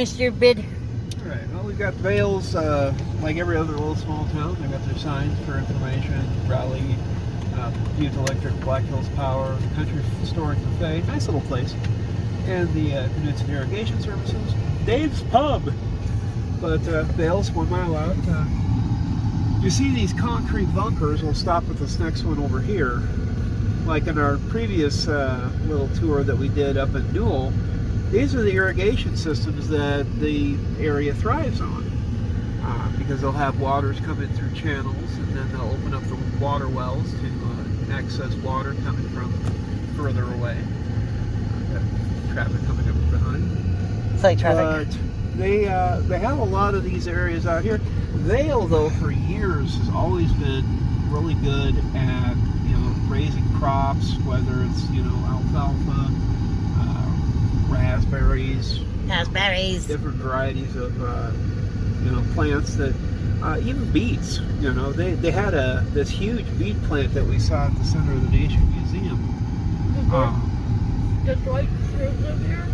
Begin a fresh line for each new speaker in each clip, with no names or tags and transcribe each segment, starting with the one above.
Mr. Bid?
Alright, well, we've got Vale's, like every other little small town. They got their signs for information, rally, Butte Electric, Black Hills Power, Country Store and Cafe, nice little place. And the Knudsen Irrigation Services, Dave's Pub. But Vale's 1 mile out. You see these concrete bunkers. We'll stop at this next one over here. Like in our previous little tour that we did up in Newell, these are the irrigation systems that the area thrives on. Because they'll have waters coming through channels, and then they'll open up the water wells to access water coming from further away. Got traffic coming up behind.
It's like traffic.
But they have a lot of these areas out here. Vale, though, for years has always been really good at raising crops, whether it's alfalfa, raspberries, different varieties of plants that even beets. They had this huge beet plant that we saw at the Center of the Nation Museum.
Does Dwight live here?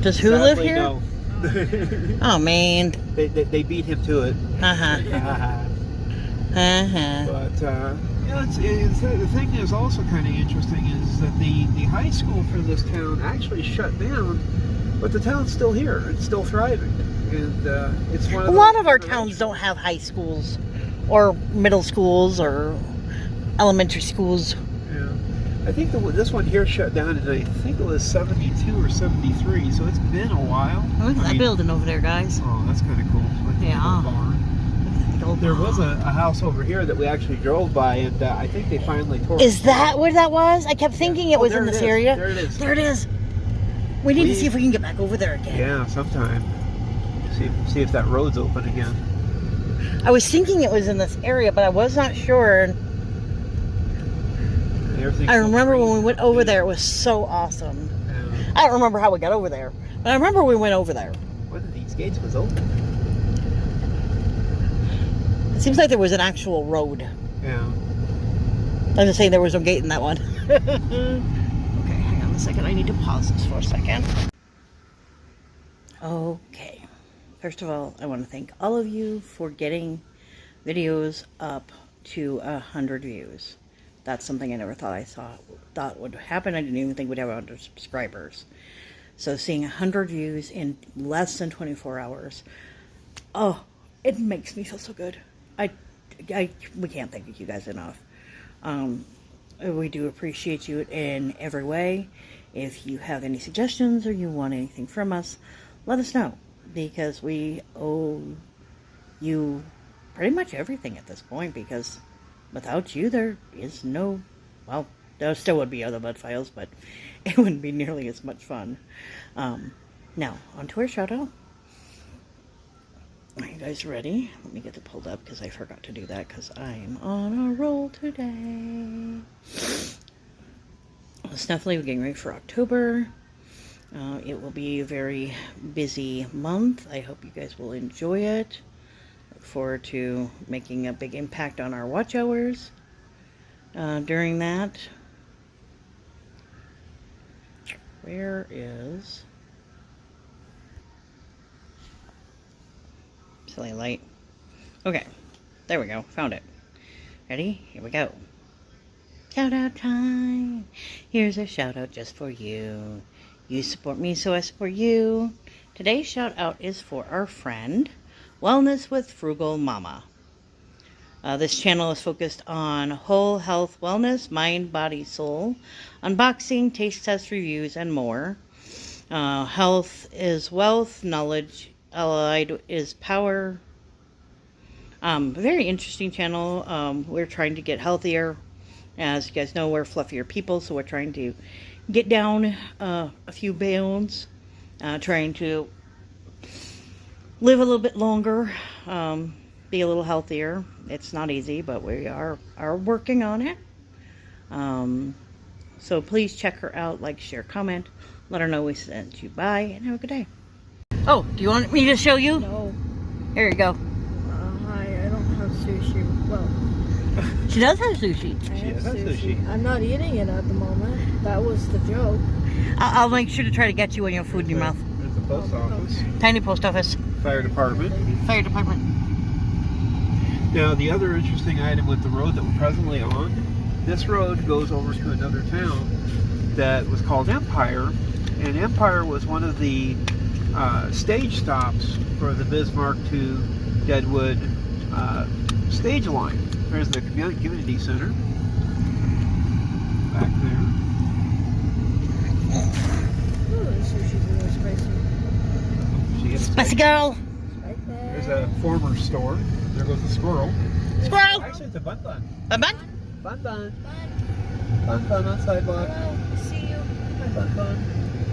Does who live here?
No.
Oh man.
They beat him to it. But the thing is also kind of interesting is that the high school for this town actually shut down, but the town's still here. It's still thriving, and it's one of
a lot of our towns don't have high schools, or middle schools, or elementary schools.
Yeah, I think this one here shut down in I think it was 72 or 73, so it's been a while.
Look at that building over there, guys.
Oh, that's kind of cool. Like
yeah.
There was a house over here that we actually drove by, and I think they finally tore it.
Is that where that was? I kept thinking it was in this area.
There it is.
There it is. We need to see if we can get back over there again.
Yeah, sometime. See if that road's open again.
I was thinking it was in this area, but I was not sure. I remember when we went over there, it was so awesome. Yeah. I don't remember how we got over there, but I remember we went over there.
One of these gates was open.
It seems like there was an actual road.
Yeah.
I'm just saying there was no gate in that one. Okay, hang on a second. I need to pause this for a second. Okay. First of all, I want to thank all of you for getting videos up to 100 views. That's something I never thought would happen. I didn't even think we'd have 100 subscribers. So seeing 100 views in less than 24 hours, oh, it makes me feel so good. We can't thank you guys enough. We do appreciate you in every way. If you have any suggestions or you want anything from us, let us know, because we owe you pretty much everything at this point, because without you there is no, well, there still would be other Bud Files, but it wouldn't be nearly as much fun. Now, on to our shout out. Are you guys ready? Let me get it pulled up because I forgot to do that because I am on a roll today. It's definitely getting ready for October. It will be a very busy month. I hope you guys will enjoy it. Look forward to making a big impact on our watch hours during that. Where is... silly light. Okay, there we go. Found it. Ready? Here we go. Shout out time. Here's a shout out just for you. You support me, so I support you. Today's shout out is for our friend Wellness with FrugalMama. This channel is focused on whole health wellness, mind, body, soul, unboxing, taste test reviews, and more. Health is wealth, knowledge allied is power. Very interesting channel. We're trying to get healthier. As you guys know, we're fluffier people, so we're trying to get down a few pounds, trying to live a little bit longer, be a little healthier. It's not easy, but we are working on it. So please check her out, like, share, comment, let her know we sent you by, and have a good day. Oh, do you want me to show you?
No.
Here you go.
Hi, I don't have sushi. Well,
she does have sushi.
She does have sushi.
I'm not eating it at the moment. That was the joke.
I'll make sure to try to get you when you have food in your mouth.
There's the post office.
Tiny post office.
Fire department.
Fire department.
Now, the other interesting item with the road that we're presently on, this road goes over to another town that was called Empire, and Empire was one of the stage stops for the Bismarck to Deadwood stage line. There's the community center back there.
Ooh, this sushi's really spicy.
She gets
Spicy girl.
Spicy.
There's a former store. There goes the squirrel.
Squirrel.
Actually, it's a bun bun.
Bun bun.
Bun bun.
Bun.
Bun bun on sidewalk.
Hello, see you.
Bun bun.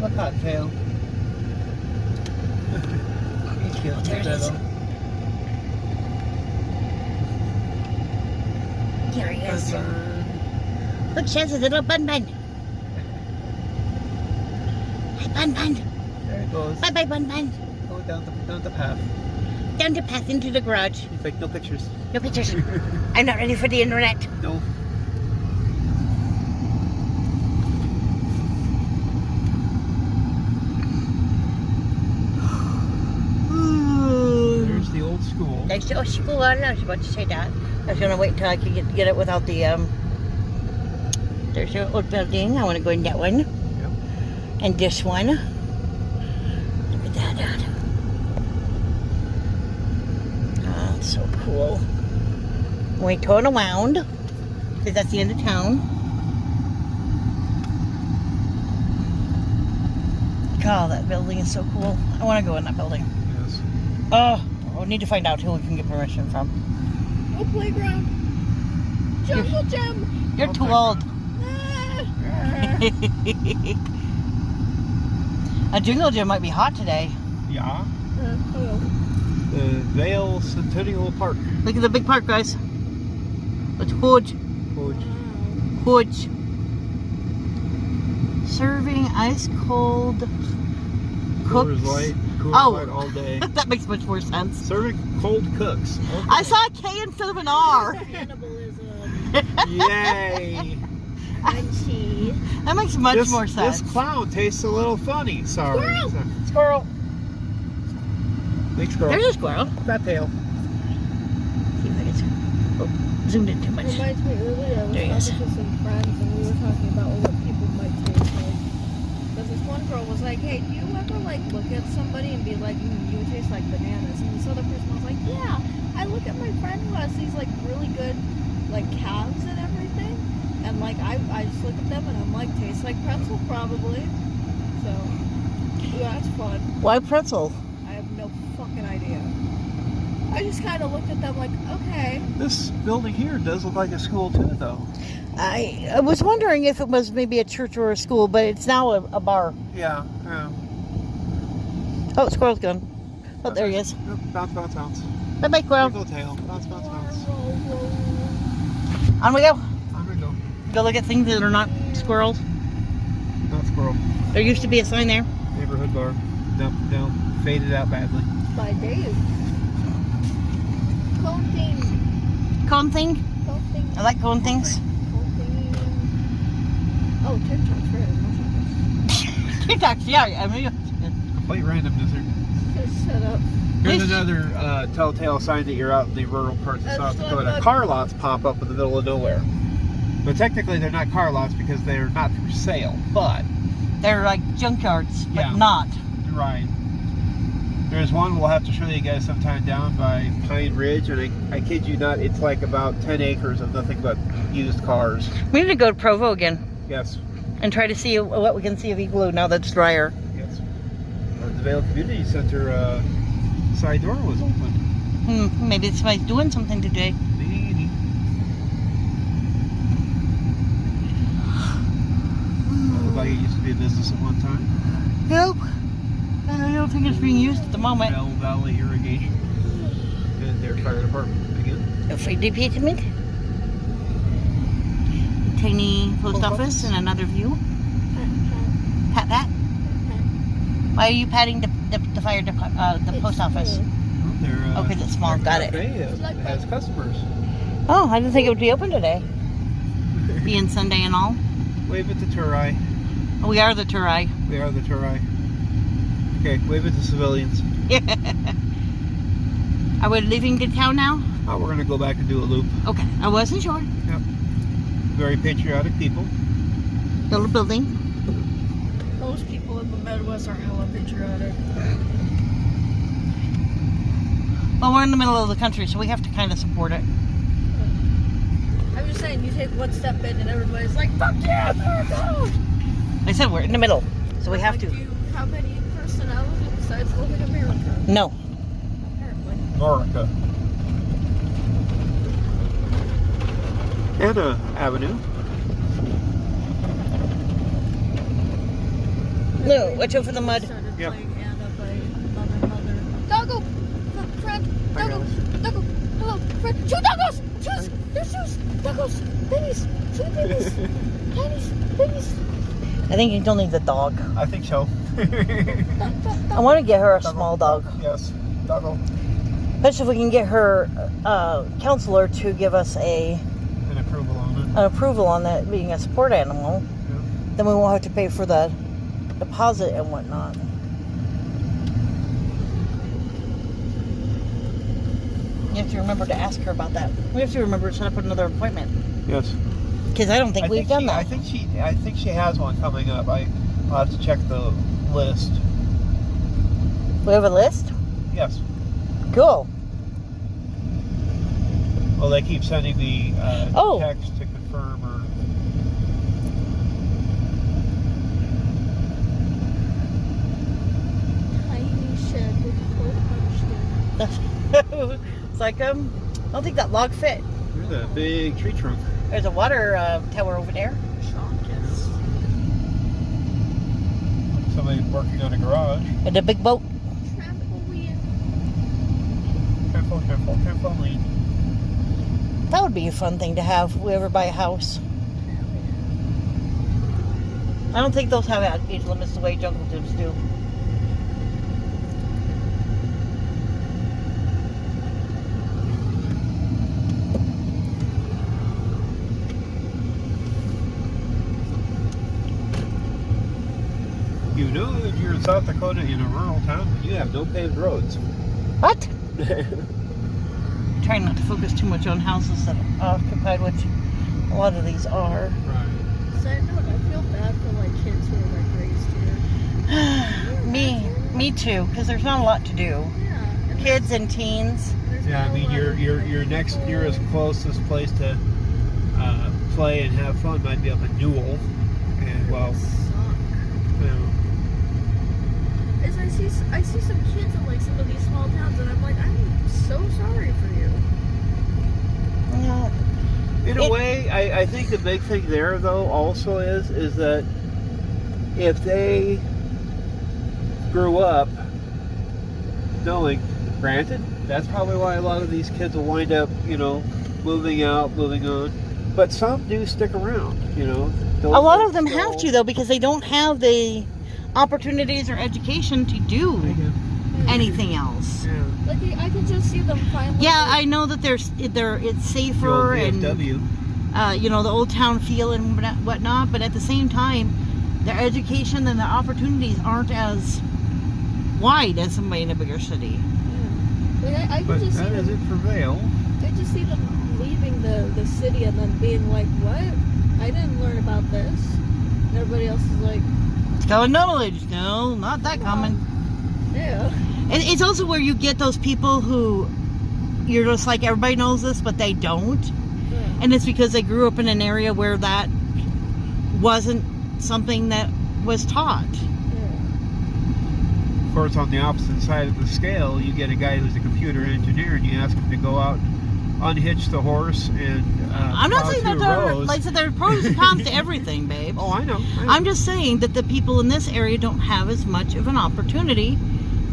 A cocktail. He's cute.
There it is. Here he is.
Bun bun.
Look, she has a little bun bun. Hi, bun bun.
There it goes.
Bye bye, bun bun.
Going down the path.
Down the path into the garage.
He's like, no pictures.
No pictures. I'm not ready for the internet.
No. There's the old school.
Next to school, I don't know. I was about to say that. I was gonna wait until I could get it without the There's the old building. I want to go in that one.
Yep.
And this one. Look at that. Oh, it's so cool. We turn around because that's the end of town. God, that building is so cool. I want to go in that building.
Yes.
Oh, we need to find out who we can get permission from.
No playground. Jungle gym.
You're too old.
Ah.
A jungle gym might be hot today.
Yeah.
Hello.
The Vale Centennial Park.
Look at the big park, guys. It's huge. Huge. Serving ice cold
Coors
cooks.
Light. Coors
Oh.
Light all day.
That makes much more sense.
Serving cold cooks. Okay.
I saw a K instead of an R.
Cannibalism.
Yay.
Crunchy.
That makes much more sense.
This clown tastes a little funny. Sorry.
Squirrel.
Squirrel.
Big squirrel.
There's a squirrel.
Fat tail.
See if I can zoomed in too much.
Reminds me earlier, I was
There he is.
talking to some friends and we were talking about what people might taste like. Because this one girl was like, hey, do you ever like look at somebody and be like, you taste like bananas? And this other person was like, yeah, I look at my friend who has these like really good like calves and everything. And like I just look at them and I'm like, tastes like pretzel probably. So yeah, that's fun.
Why pretzel?
I have no fucking idea. I just kind of looked at them like, okay.
This building here does look like a school too, though.
I was wondering if it was maybe a church or a school, but it's now a bar.
Yeah. Yeah.
Oh, squirrel's gone. Oh, there he is.
Bounce, bounce, bounce.
Bye bye, squirrel.
Wiggle tail. Bounce, bounce, bounce.
On we go.
I'm gonna go.
Go look at things that are not squirrels.
Not squirrel.
There used to be a sign there.
Neighborhood bar. Down. Faded out badly.
By Dave. Cone thing.
Cone thing.
Cone thing.
I like cone things.
Cone thing. Oh, TikTok's right.
TikToks, yeah. I mean,
Complete randomness here.
Just shut up.
Here's
Please.
another telltale sign that you're out in the rural parts of South
That's
Dakota.
not-
Car lots pop up in the middle of nowhere. But technically they're not car lots because they're not for sale. But,
they're like junkyards, but
Yeah.
not.
right. There's one we'll have to show you guys sometime down by Pine Ridge. And I kid you not, it's like about 10 acres of nothing but used cars.
We need to go to Provo again
Yes.
and try to see what we can see of Igloo now that it's drier.
Yes. The Vale Community Center side door was open.
Maybe somebody's doing something today.
Maybe. Looked like it used to be a business at one time.
Nope. I don't think it's being used at the moment.
Bell Valley Irrigation. And their fire department again.
Afraid to pay to me? Tiny post office and another view. Pat that. Why are you patting the fire the post office?
Their,
Oh, 'cause it's small. Got it.
cafe has customers.
Oh, I didn't think it would be open today. Being Sunday and all.
Wave at the Turai.
We are the Turai.
We are the Turai. Okay, wave at the civilians.
Are we leaving the town now?
Oh, we're gonna go back and do a loop.
Okay, I wasn't sure.
Yep. Very patriotic people.
Little building.
Most people in the Midwest are hella patriotic.
Well, we're in the middle of the country, so we have to kind of support it.
I'm just saying, you take one step in and everybody's like, fuck yeah, America!
Like I said, we're in the middle, so we have
Like,
to.
do you have any personality besides living in America?
No.
Apparently.
America. Anna Avenue.
No, watch out for the mud.
Started
Yep.
playing Anna by Mother. Doggo! Friend!
Hi,
Doggo!
guys.
Doggo! Hello! Friend! Two doggos! Shoes! There's shoes! Doggos! Babies! Sweet babies! Tinies! Babies!
I think you don't need the dog.
I think so.
I want to get her a small dog.
Yes, doggo.
Especially if we can get her counselor to give us
An approval on it.
an approval on that being a support animal.
Yeah.
Then we won't have to pay for the deposit and whatnot. You have to remember to ask her about that. We have to remember to set up another appointment.
Yes.
Because I don't think we've done that.
I think she has one coming up. I'll have to check the list.
We have a list?
Yes.
Cool.
Well, they keep sending the
Oh.
text to confirm or.
Tiny shed with a coat punched in.
It's like, I don't think that log fit.
There's a big tree trunk.
There's a water tower over there.
Shocking.
Somebody working on a garage.
And a big boat.
Trampoline.
Trampoline.
That would be a fun thing to have if we ever buy a house. I don't think those have age limits the way jungle gyms do.
You know that you're in South Dakota in a rural town, but you have no paved roads.
What? Trying not to focus too much on houses that are occupied, which a lot of these are.
Right.
Side note, I feel bad for like kids who are like raised here.
Me too, because there's not a lot to do.
Yeah. And
Kids and teens.
there's
Yeah, I
not a
mean,
lot of-
you're as closest place to play and have fun might be up in Newell, and well,
Suck.
you know,
As I see some kids in like some of these small towns, and I'm like, I'm so sorry for you.
Yeah.
in a way, I think the big thing there though also is that if they grew up knowing, granted, that's probably why a lot of these kids will wind up, moving out, moving on. But some do stick around,
A lot of them have to, though, because they don't have the opportunities or education to do anything else.
Yeah.
Like I can just see them finally.
Yeah, I know that it's safer and
VFW.
The old town feel and whatnot, but at the same time, their education and their opportunities aren't as wide as somebody in a bigger city.
Yeah. Like I
But
can just see
that is
them.
it for Vale.
I just see them leaving the city and then being like, "What? I didn't learn about this." And everybody else is like,
It's common knowledge. No, not that common.
"Yeah."
And it's also where you get those people who you're just like, everybody knows this, but they don't.
Yeah.
And it's because they grew up in an area where that wasn't something that was taught.
Of course, on the opposite side of the scale, you get a guy who's a computer engineer, and you ask him to go out, unhitch the horse, and
I'm not
plow
saying that
through
there are,
rows.
like I said, there are pros and cons to everything, babe.
Oh, I know.
I'm just saying that the people in this area don't have as much of an opportunity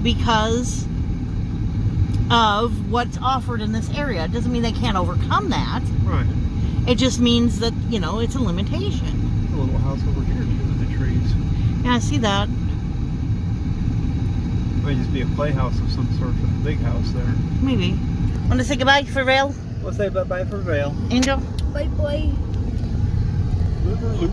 because of what's offered in this area. It doesn't mean they can't overcome that.
Right.
It just means that, it's a limitation.
A little house over here, too, with the trees.
Yeah, I see that.
Might just be a playhouse of some sort for the big house there.
Maybe. Want to say goodbye for Vale?
We'll say bye-bye for Vale.
Angel?
Bye bye.
River Loop.